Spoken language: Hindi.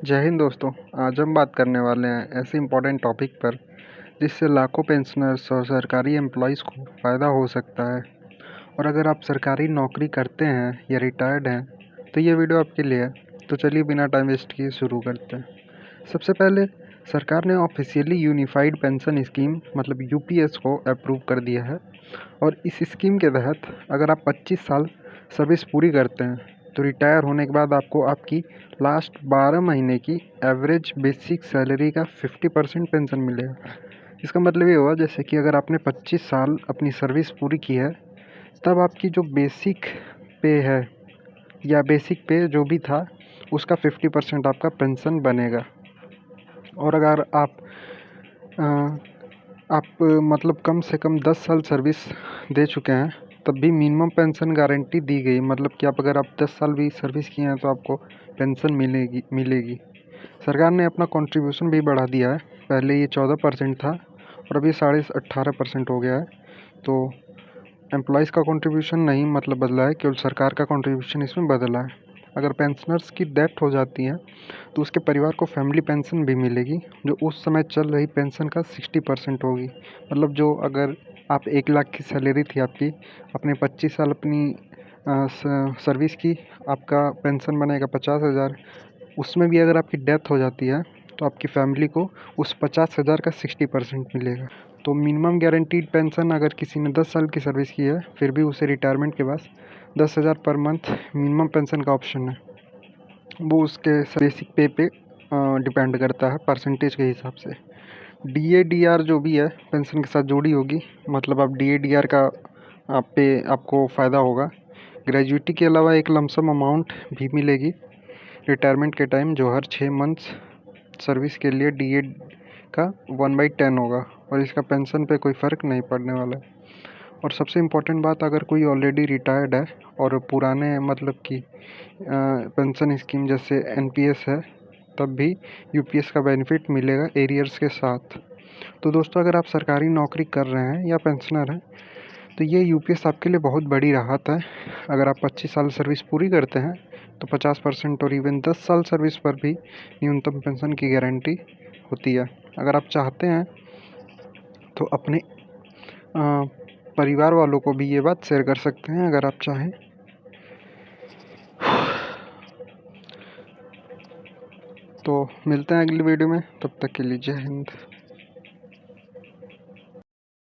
जय हिंद दोस्तों। आज हम बात करने वाले हैं ऐसे इम्पोर्टेंट टॉपिक पर जिससे लाखों पेंशनर्स और सरकारी एम्प्लॉयज़ को फ़ायदा हो सकता है। और अगर आप सरकारी नौकरी करते हैं या रिटायर्ड हैं तो ये वीडियो आपके लिए है। तो चलिए बिना टाइम वेस्ट किए शुरू करते हैं। सबसे पहले सरकार ने ऑफिशियली यूनिफाइड पेंशन स्कीम मतलब यूपीएस को अप्रूव कर दिया है। और इस स्कीम के तहत अगर आप 25 साल सर्विस पूरी करते हैं तो रिटायर होने के बाद आपको आपकी लास्ट 12 महीने की एवरेज बेसिक सैलरी का 50% पेंशन मिलेगा। इसका मतलब ये हुआ जैसे कि अगर आपने 25 साल अपनी सर्विस पूरी की है तब आपकी जो बेसिक पे है या बेसिक पे जो भी था उसका 50% आपका पेंशन बनेगा। और अगर आप मतलब कम से कम 10 साल सर्विस दे चुके हैं तब भी मिनिमम पेंशन गारंटी दी गई। मतलब कि अगर आप 10 साल भी सर्विस किए हैं तो आपको पेंशन मिलेगी। सरकार ने अपना कंट्रीब्यूशन भी बढ़ा दिया है। पहले ये 14% था और अभी 18.5% हो गया है। तो एम्प्लॉयज़ का कंट्रीब्यूशन नहीं मतलब बदला है, केवल सरकार का कंट्रीब्यूशन इसमें बदला है। अगर पेंशनर्स की डेथ हो जाती है तो उसके परिवार को फैमिली पेंशन भी मिलेगी जो उस समय चल रही पेंशन का 60% होगी। मतलब जो अगर आप 1 लाख की सैलरी थी आपकी, आपने 25 साल अपनी सर्विस की, आपका पेंशन बनेगा 50,000। उसमें भी अगर आपकी डेथ हो जाती है तो आपकी फैमिली को उस 50,000 का 60% मिलेगा। तो मिनिमम गारंटीड पेंशन अगर किसी ने 10 साल की सर्विस की है फिर भी उसे रिटायरमेंट के बाद 10,000 पर मंथ मिनिमम पेंशन का ऑप्शन है। वो उसके बेसिक पे डिपेंड करता है परसेंटेज के हिसाब से। DADR जो भी है पेंशन के साथ जोड़ी होगी, मतलब आप DADR का आपको फ़ायदा होगा। ग्रेजुइटी के अलावा एक लमसम अमाउंट भी मिलेगी रिटायरमेंट के टाइम जो हर 6 मंथ्स सर्विस के लिए DA का 1/10 होगा और इसका पेंशन पे कोई फ़र्क नहीं पड़ने वाला है। और सबसे इम्पोर्टेंट बात, अगर कोई ऑलरेडी रिटायर्ड है और पुराने मतलब कि पेंशन स्कीम जैसे NPS है तब भी UPS का बेनिफिट मिलेगा एरियर्स के साथ। तो दोस्तों, अगर आप सरकारी नौकरी कर रहे हैं या पेंशनर हैं तो ये UPS आपके लिए बहुत बड़ी राहत है। अगर आप 25 साल सर्विस पूरी करते हैं तो 50% और इवन 10 साल सर्विस पर भी न्यूनतम पेंशन की गारंटी होती है। अगर आप चाहते हैं तो अपने परिवार वालों को भी ये बात शेयर कर सकते हैं अगर आप चाहें। तो मिलते हैं अगली वीडियो में, तब तक के लिए जय हिंद।